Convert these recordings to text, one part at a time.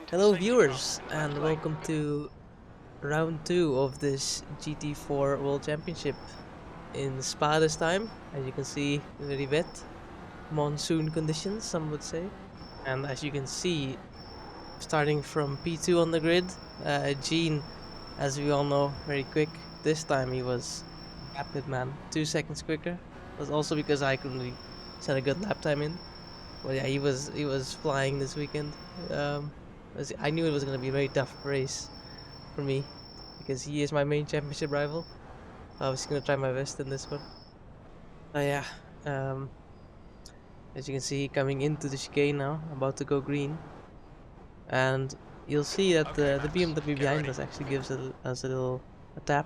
Hello viewers and welcome to round 2 of this GT4 World Championship in Spa this time. As you can see, very wet, monsoon conditions some would say. And as you can see, starting from P2 on the grid, Gene, as we all know, very quick. This time he was rapid man, 2 seconds quicker. Was also because I couldn't really set a good lap time in. Well, yeah, he was flying this weekend. Um, I knew it was gonna be a very tough race for me because he is my main championship rival. I was gonna try my best in this one. Yeah, um, as you can see, coming into the chicane now, about to go green, and you'll see that the BMW behind us actually gives us a little a tap.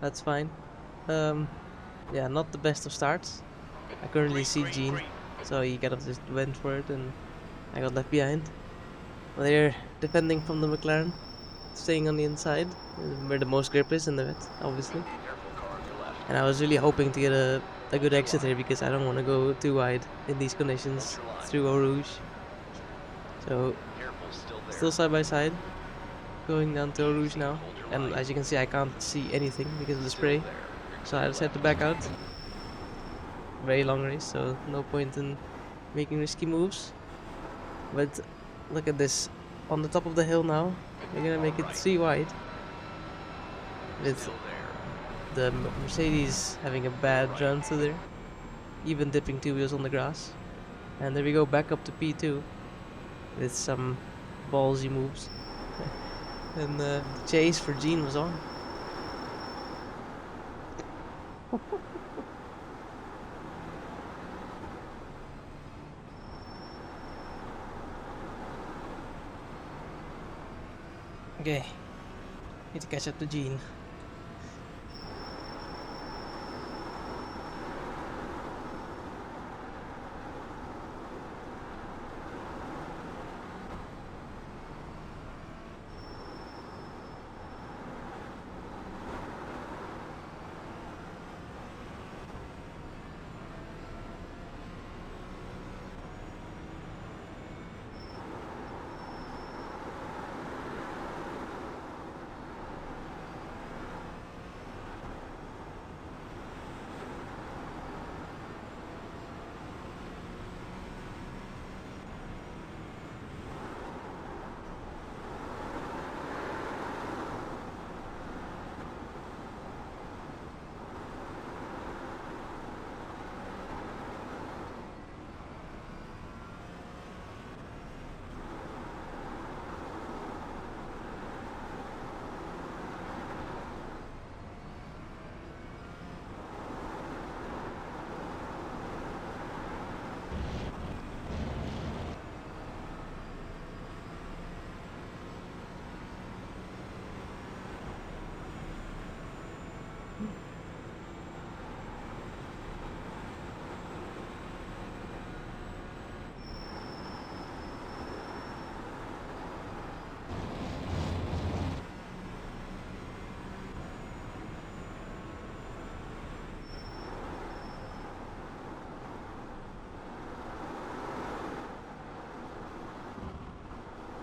That's fine. Um, yeah, not the best of starts. I currently see Gene, so he kind of just went for it, and I got left behind. They're defending from the McLaren, staying on the inside, where the most grip is in the wet, obviously. And I was really hoping to get a good exit here because I don't want to go too wide in these conditions through Eau Rouge. So, still side by side, going down to Eau Rouge now. And as you can see, I can't see anything because of the spray. So I just had to back out. Very long race, so no point in making risky moves. But look at this. On the top of the hill now, we're gonna make it 3 wide. With the Mercedes having a bad run through there, even dipping 2 wheels on the grass. And there we go, back up to P2 with some ballsy moves. And the chase for Gene was on. Okay, need to catch up to Gene.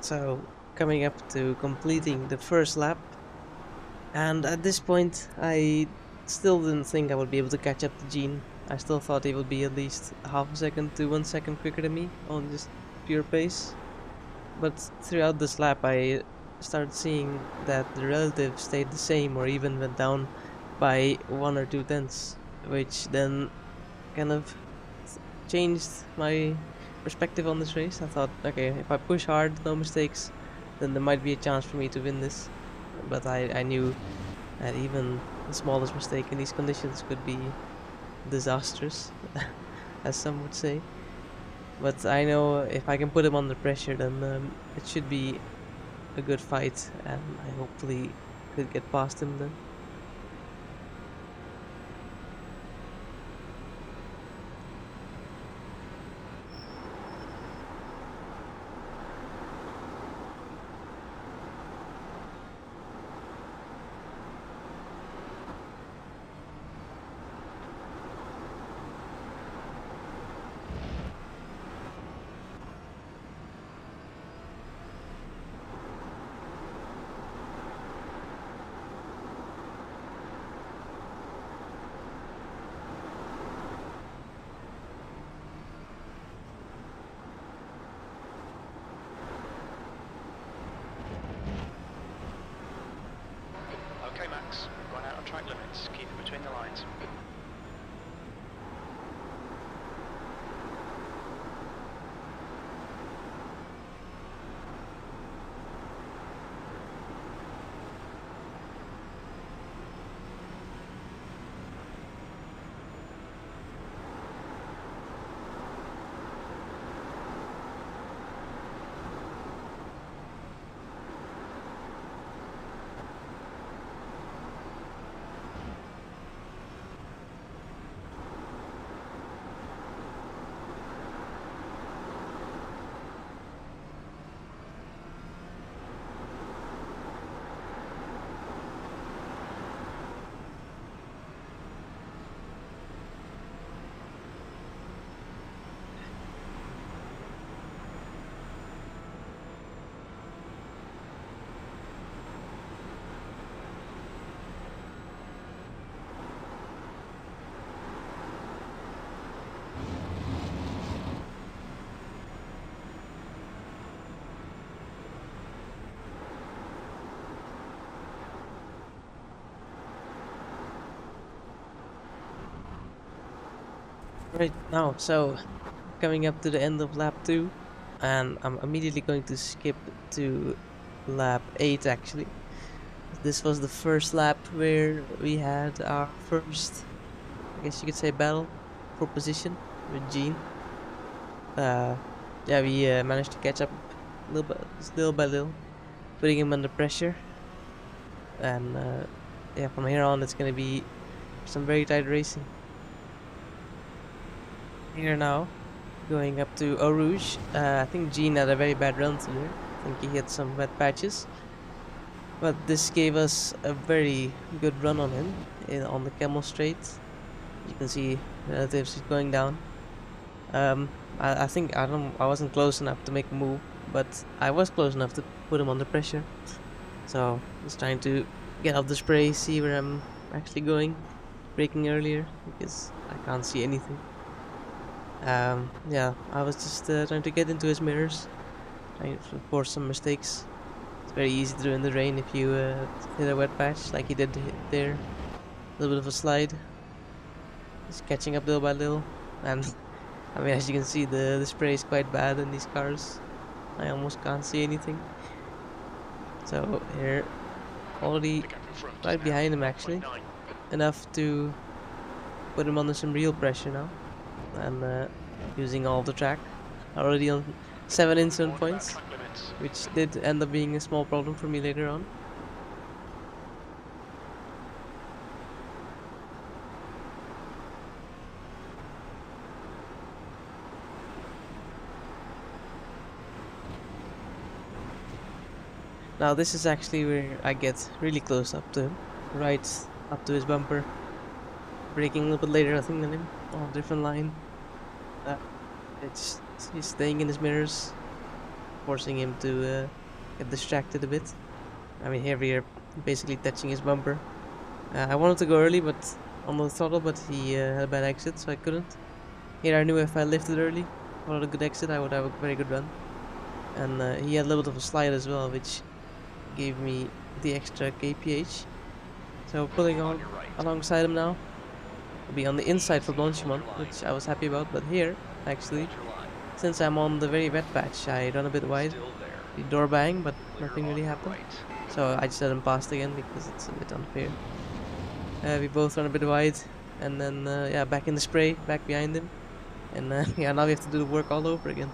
So, coming up to completing the first lap, and at this point, I still didn't think I would be able to catch up to Gene. I still thought he would be at least half a second to 1 second quicker than me on just pure pace. But throughout this lap, I started seeing that the relative stayed the same or even went down by 1 or 2 tenths, which then kind of changed my perspective on this race. I thought, okay, if I push hard, no mistakes, then there might be a chance for me to win this. But I knew that even the smallest mistake in these conditions could be disastrous, as some would say. But I know if I can put him under pressure, then it should be a good fight, and I hopefully could get past him then. Right now, so coming up to the end of lap 2, and I'm immediately going to skip to lap 8 actually. This was the first lap where we had our first, I guess you could say, battle for position with Gene. Uh, yeah, we managed to catch up little by little, putting him under pressure. And yeah, from here on, it's going to be some very tight racing. Here now, going up to Eau Rouge. I think Gene had a very bad run through there. I think he hit some wet patches. But this gave us a very good run on him on the Camel Straight. You can see relatives is going down. I think I wasn't close enough to make a move, but I was close enough to put him under pressure. So just trying to get off the spray, see where I'm actually going, braking earlier because I can't see anything. Yeah, I was just trying to get into his mirrors, trying to force some mistakes. It's very easy to do in the rain if you hit a wet patch like he did there. A little bit of a slide, just catching up little by little, and I mean, as you can see, the spray is quite bad in these cars. I almost can't see anything. So here, already right behind him actually, enough to put him under some real pressure now, and using all the track. Already on 7 incident points, which did end up being a small problem for me later on. Now this is actually where I get really close up to him, right up to his bumper, braking a little bit later I think than him, on a different line. Uh, it's he's staying in his mirrors, forcing him to get distracted a bit. I mean here we are basically touching his bumper. I wanted to go early but on the throttle, but he had a bad exit so I couldn't. Here I knew if I lifted early, followed a good exit, I would have a very good run. And he had a little bit of a slide as well, which gave me the extra kph. So pulling on alongside him now. I'll be on the inside for Blanchimont, which I was happy about, but here, actually, since I'm on the very wet patch, I run a bit wide. The door bang, but nothing really happened. So I just let him pass again because it's a bit unfair. We both run a bit wide, and then yeah, back in the spray, back behind him. And yeah, now we have to do the work all over again.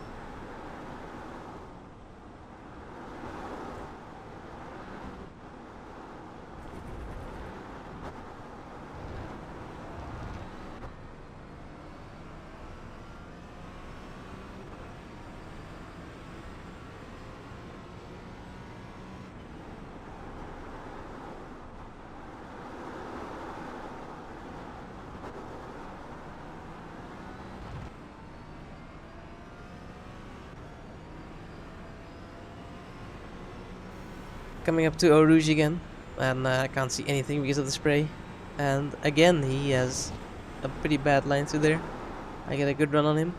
Coming up to Eau Rouge again, and I can't see anything because of the spray. And again, he has a pretty bad line through there. I get a good run on him,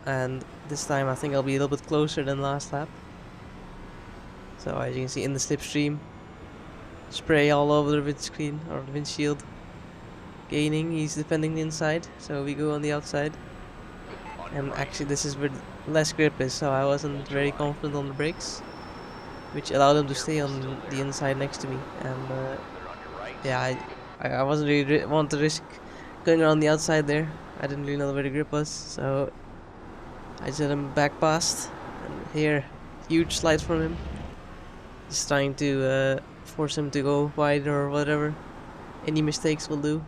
and this time I think I'll be a little bit closer than last lap. So as you can see in the slipstream, spray all over the windscreen or the windshield. Gaining, he's defending the inside, so we go on the outside. And actually this is where less grip is, so I wasn't very confident on the brakes, which allowed him to stay on the inside next to me. And yeah, I wasn't really want to risk going around the outside there. I didn't really know where the grip was, so I just let him back past. And here, huge slide from him. Just trying to force him to go wide or whatever. Any mistakes will do.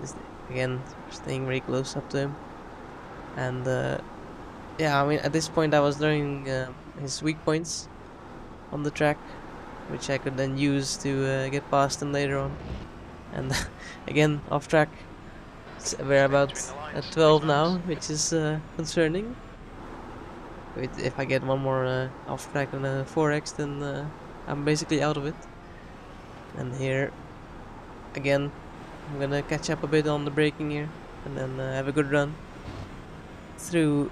Just, again, staying very close up to him. And yeah, I mean, at this point I was learning his weak points on the track, which I could then use to get past him later on. And again, off track. We're about at 12 now, which is concerning. If I get one more off track on a 4x, then I'm basically out of it. And here, again, I'm gonna catch up a bit on the braking here, and then have a good run through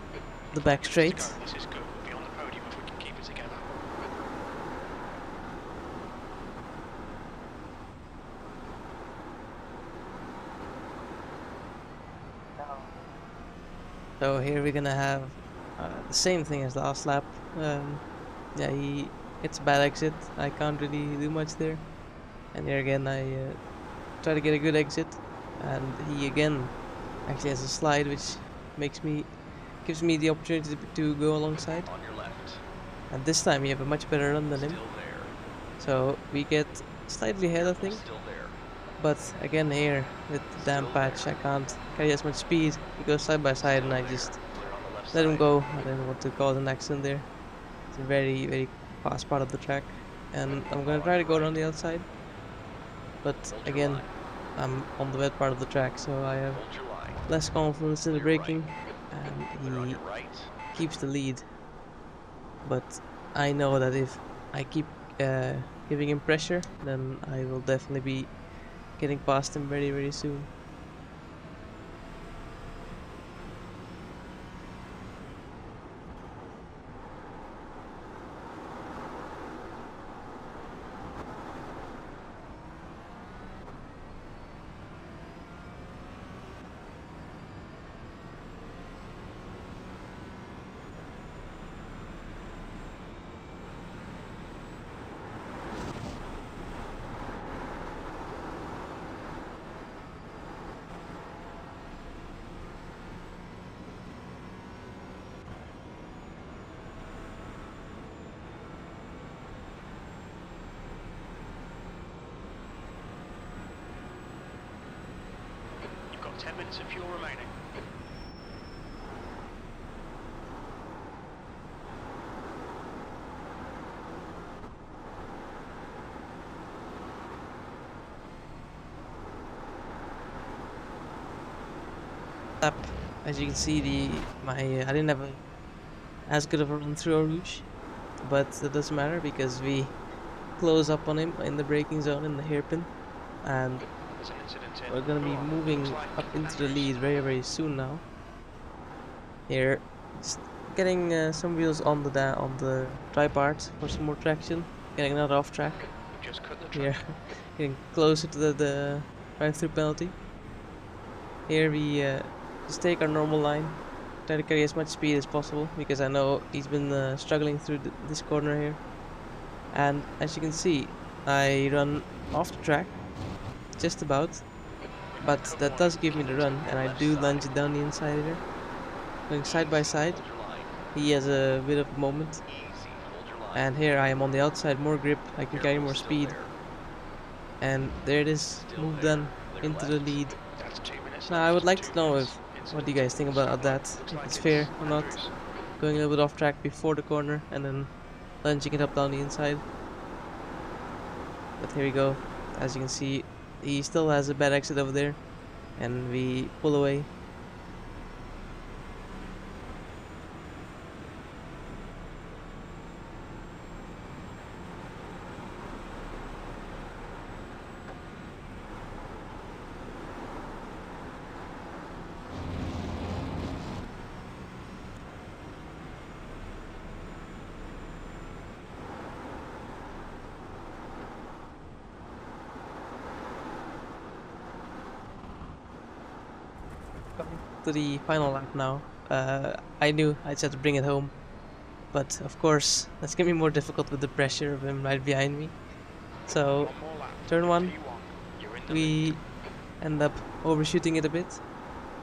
the back straight. This is good. We'll be on the podium if we can keep it together. So here we're gonna have the same thing as last lap. Yeah, it's a bad exit. I can't really do much there. And here again, I try to get a good exit, and he again actually has a slide, which makes me gives me the opportunity to go alongside. On your left. And this time, you have a much better run than him, Still there. so we get slightly ahead, I Careful, think. still there. But again, here with the damn Still patch, I there. can't carry as much speed. He goes side by side, and Still I there. just Clear on the left let him side. go. I didn't want to cause an accident there. It's a very, very fast part of the track, and I'm gonna On try to your go right. around the outside. But Hold your again, line. I'm on the wet part of the track, so I have Hold your line. less confidence in the Clear right. braking, and Clear on your he right. keeps the lead. But I know that if I keep giving him pressure, then I will definitely be getting past him very, very soon. You've got 10 minutes of fuel remaining. Up, as you can see, I didn't have as good of a run through Rouge, but that doesn't matter because we close up on him in the braking zone in the hairpin, and There's an incident in. we're gonna be Looks moving like up into the Andrews. lead very, very soon now. Here, just getting some wheels on on the dry part for some more traction, getting another off track. We've just cut the Here, track. getting closer to the drive-through penalty. Here we just take our normal line, try to carry as much speed as possible because I know he's been struggling through this corner here. And as you can see, I run off the track, just about, but Code that does warning. give me Keep the it run, on and I left do side. lunge it down the inside here, going side by Easy. side. Hold your line. He has a bit of a moment, Easy. Hold your line. and here I am on the outside, more grip, I can carry Careful, more still speed, there. and there it is, Still move there. done Clear into the left. lead. That's 2 minutes Now I would left. like to 2 know minutes. if what do you Incident guys think in. about Stop line. that, Looks if like it's it's fair or not, Andrews. going a little bit off track before the corner and then lunging it up down the inside. But here we go. As you can see, he still has a bad exit over there, and we pull away. Coming to the final lap now. I knew I just had to bring it home, but of course that's gonna be more difficult with the pressure of him right behind me. So One more lap. turn one, P1. You're in the lead. we end up overshooting it a bit,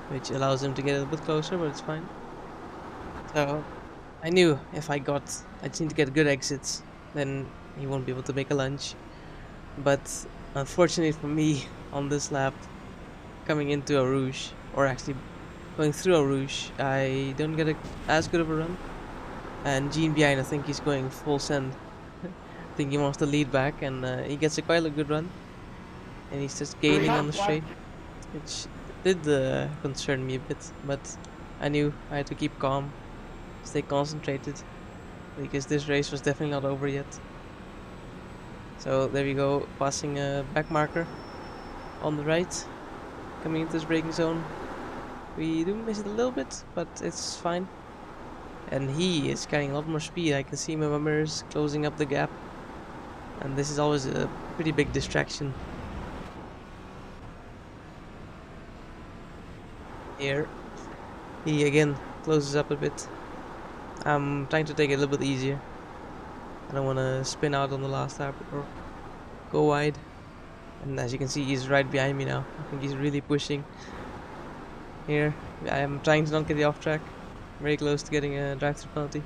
which allows him to get a little bit closer, but it's fine. So I knew if I just need to get good exits, then he won't be able to make a lunge. But unfortunately for me, on this lap, coming into a rouge, or actually going through a rouge, I don't get as good of a run. And Gene behind, I think he's going full send. I think he wants to lead back, and he gets a quite a good run. And he's just gaining on the straight, which did concern me a bit. But I knew I had to keep calm, stay concentrated, because this race was definitely not over yet. So there we go, passing a back marker on the right, coming into this braking zone. We do miss it a little bit, but it's fine. And he is carrying a lot more speed. I can see my mirrors closing up the gap, and this is always a pretty big distraction. Here He again closes up a bit. I'm trying to take it a little bit easier. I don't want to spin out on the last lap or go wide. And as you can see, he's right behind me now. I think he's really pushing here. I'm trying to not get the off track. Very close to getting a drive-through penalty.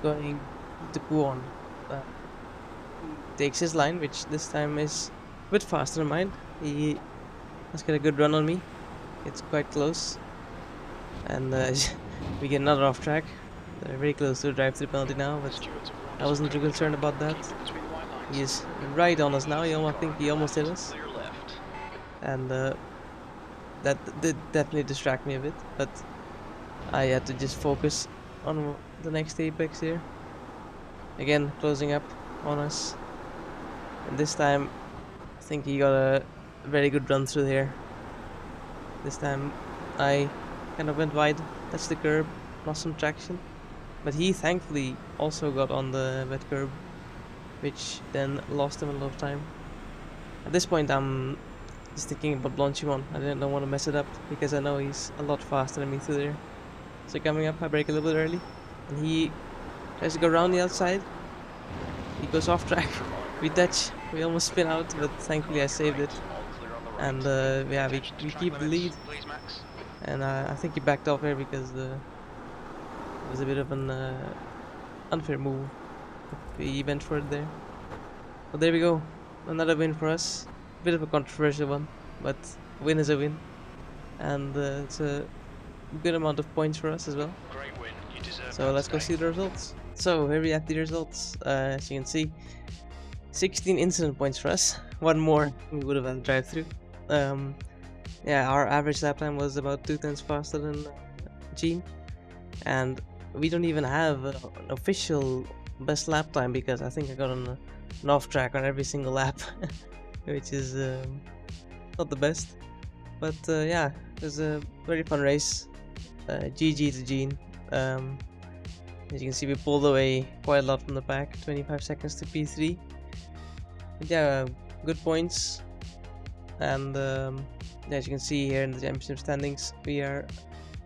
Going to Puon. He takes his line, which this time is a bit faster than mine. He has got a good run on me. It's quite close. And we get another off track. They're very close to a drive-through penalty now, but I wasn't too concerned about that. He is right on us now. I think he almost hit us. And that did definitely distract me a bit, but I had to just focus on the next apex here. Again, closing up on us. And this time, I think he got a very good run through here. This time, I kind of went wide, touched the curb, lost some traction. But he thankfully also got on the wet curb, which then lost him a lot of time. At this point, I'm just thinking about launching on. I didn't want to mess it up because I know he's a lot faster than me through there. So coming up, I brake a little bit early, and he tries to go around the outside. He goes off track. We touch. We almost spin out, but thankfully I saved it. And yeah, we keep the lead. And I think he backed off here because it was a bit of an unfair move. He went for it there. But there we go. Another win for us. Bit of a controversial one, but win is a win. And it's a good amount of points for us as well. Great win. You deserve So let's go see the results. So here we have the results. As you can see, 16 incident points for us. One more, we would have had a drive-through. Yeah, our average lap time was about 2 tenths faster than Gene, and we don't even have an official best lap time because I think I got on an off track on every single lap, which is not the best. But yeah, it was a very fun race. GG to Gene. As you can see, we pulled away quite a lot from the pack, 25 seconds to P3. But yeah, good points. And as you can see here in the championship standings, we are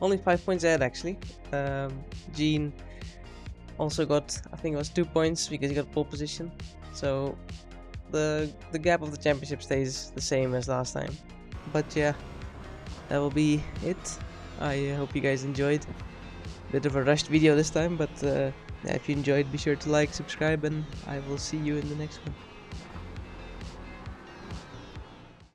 only 5 points ahead actually. Gene also got, I think it was 2 points because he got pole position. So the gap of the championship stays the same as last time. But yeah, that will be it. I hope you guys enjoyed. Bit of a rushed video this time, but yeah, if you enjoyed, be sure to like, subscribe, and I will see you in the next one.